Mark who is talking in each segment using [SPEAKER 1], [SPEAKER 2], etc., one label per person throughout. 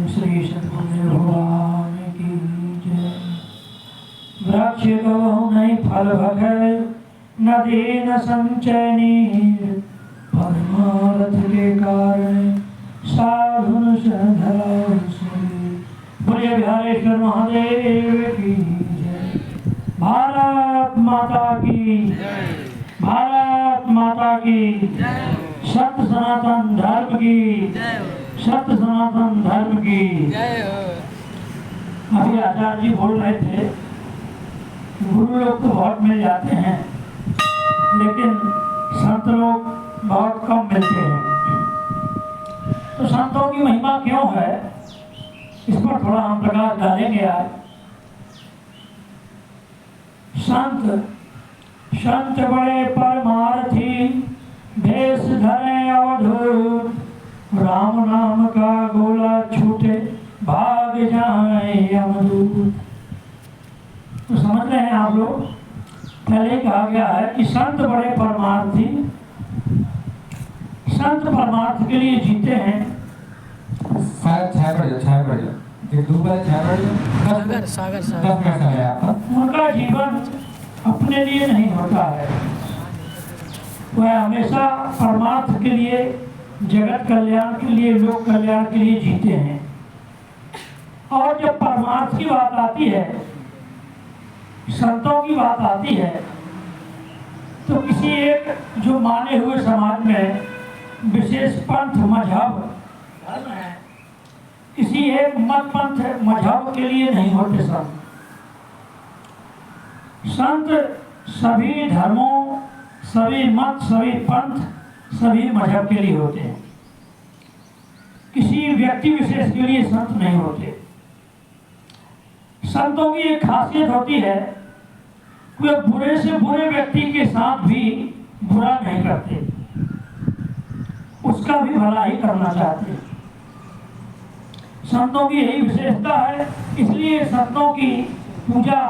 [SPEAKER 1] श्री सद्गुरुदेव भगवान की जय। वृक्ष गवहु नहीं फल भगै, नदी न संचय नीर, परमार्थ के कारण साधुन धरा से। बोलिए बिहारेश्वर महादेव की जय। भारत माता की जय। भारत माता की जय। सत्य सनातन धर्म की जय। सत्य सनातन धर्म की जय। अभी आचार्य जी बोल रहे थे, गुरु लोग तो बहुत मिल जाते हैं, लेकिन संत लोग बहुत कम मिलते हैं। तो संतों की महिमा क्यों है, इस पर थोड़ा हम प्रकाश डालेंगे आज। संत संत बड़े परमार्थी, भेष धरे अवधूत, राम नाम का गोला छूटे, भाग जाए यमदूत। तो समझ रहे हैं आप लोग, पहले कहा गया है कि संत बड़े परमार्थी, संत परमार्थ के लिए जीते हैं। उनका जीवन अपने लिए नहीं होता है, वह हमेशा परमार्थ के लिए, जगत कल्याण के लिए, लोक कल्याण के लिए जीते हैं। और जब परमार्थ की बात आती है, संतों की बात आती है, तो किसी एक जो माने हुए समाज में विशेष पंथ मजहब धर्म है, किसी एक मत पंथ मजहब के लिए नहीं होते संत। संत सभी धर्मों, सभी मत, सभी पंथ, सभी मजहब के लिए होते हैं। किसी व्यक्ति विशेष के लिए संत नहीं होते। संतों की एक खासियत होती है, वे बुरे से बुरे व्यक्ति के साथ भी बुरा नहीं करते, उसका भी भला ही करना चाहते हैं। संतों की यही विशेषता है, इसलिए संतों की पूजा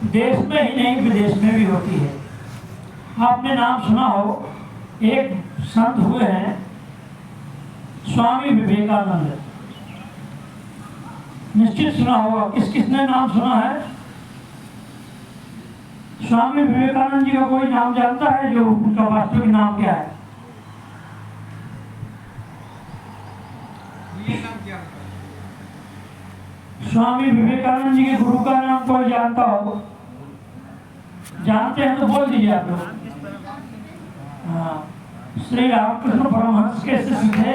[SPEAKER 1] देश में ही नहीं विदेश में भी होती है। आपने नाम सुना हो, एक संत हुए हैं स्वामी विवेकानंद, निश्चित सुना होगा। किसने नाम सुना है? स्वामी विवेकानंद जी का कोई नाम जानता है, जो उनका वास्तविक नाम क्या है? स्वामी विवेकानंद जी के गुरु का नाम कोई जानता हो? जानते हैं तो बोल दीजिए आप लोग। हाँ, श्री रामकृष्ण परमहंस के शिष्य थे।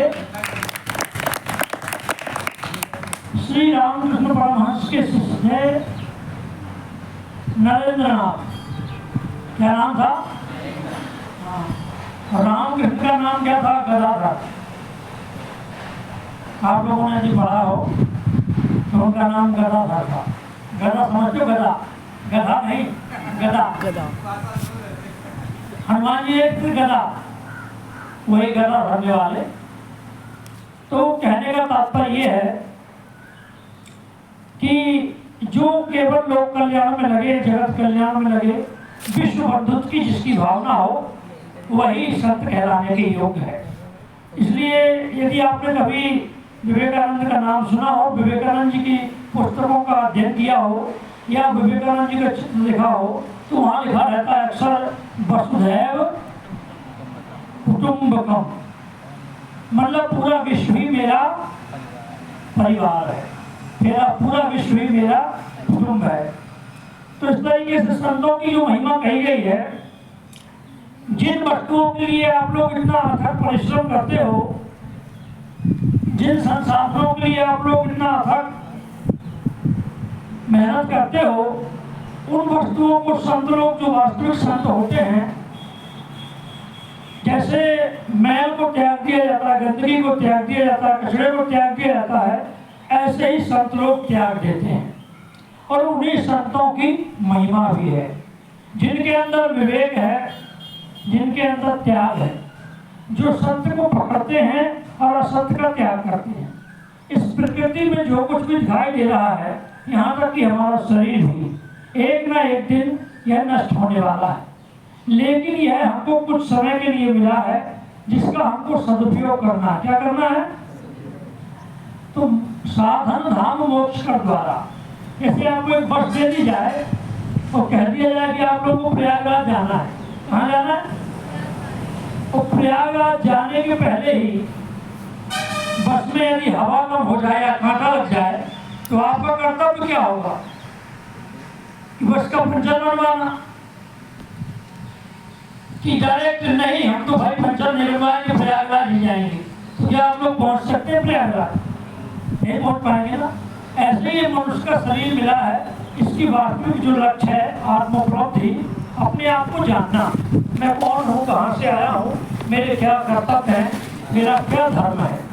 [SPEAKER 1] श्री रामकृष्ण परमहंस के शिष्य थे नरेंद्र नाथ। क्या नाम था? हाँ, रामकृष्ण का नाम क्या था? गदाधर। आप लोगों ने यदि पढ़ा हो तो उनका नाम गदाधर था। गदा समझो? गदा, गधा नहीं, गदा। गदा हनुमान जी एक गदा, वही गदा धरने वाले। तो कहने का तात्पर्य ये है कि जो केवल लोक कल्याण में लगे, जगत कल्याण में लगे, विश्व बंधुत्व की जिसकी भावना हो, वही संत कहलाने के योग्य है। इसलिए यदि आपने कभी विवेकानंद का नाम सुना हो, विवेकानंद जी की पुस्तकों का अध्ययन किया हो, या विवेकानंद जी का चित्र लिखा हो, तो वहाँ लिखा रहता है अक्सर वसुधैव कुटुंबकम, मतलब पूरा विश्व ही मेरा परिवार है, मेरा पूरा विश्व ही मेरा कुटुंब है। तो इस तरीके से संतों की जो महिमा कही गई है, जिन वस्तुओं के लिए आप लोग इतना अथक परिश्रम करते हो, जिन संसाधनों के लिए आप लोग इतना अथक मेहनत करते हो, उन वस्तुओं को संत लोग, जो वास्तविक संत होते हैं, जैसे मैल को त्याग दिया जाता है, गंदगी को त्याग दिया जाता है, कचरे को त्याग दिया जाता है, ऐसे ही संत लोग त्याग देते हैं। और उन्हीं संतों की महिमा भी है, जिनके अंदर विवेक है, जिनके अंदर त्याग है, जो सत्य को पकड़ते हैं और असत्य का त्याग करते हैं। इस प्रकृति में जो कुछ भी दिखाई दे रहा है, यहाँ तक कि हमारा शरीर भी एक ना एक दिन यह नष्ट होने वाला है, लेकिन यह हमको कुछ समय के लिए मिला है, जिसका हमको सदुपयोग करना है। क्या करना है? तो साधन धाम मोक्ष का द्वारा। जैसे आपको एक बस दे दी जाए तो कह दिया जाए कि आप लोगों को प्रयागराज जाना है। कहाँ जाना है? तो प्रयागराज जाने के पहले ही बस में यदि हवा कम हो जाए या कांटा लग जाए तो आपका कर्तव्य क्या होगा कि बस का पंचर बनवाना, कि डायरेक्ट नहीं हम तो भाई पंचर नहीं बनवाएंगे, प्रयागराज ही जाएंगे। तो क्या आप लोग पहुंच सकते हैं प्रयागराज? नहीं पहुंच पाएंगे ना। ऐसे ही मनुष्य का शरीर मिला है, इसकी वास्तविक जो लक्ष्य है आत्मोपलब्धि, अपने आप को जानना, मैं कौन हूँ, कहाँ से आया हूँ, मेरे क्या कर्तव्य हैं, मेरा क्या धर्म है।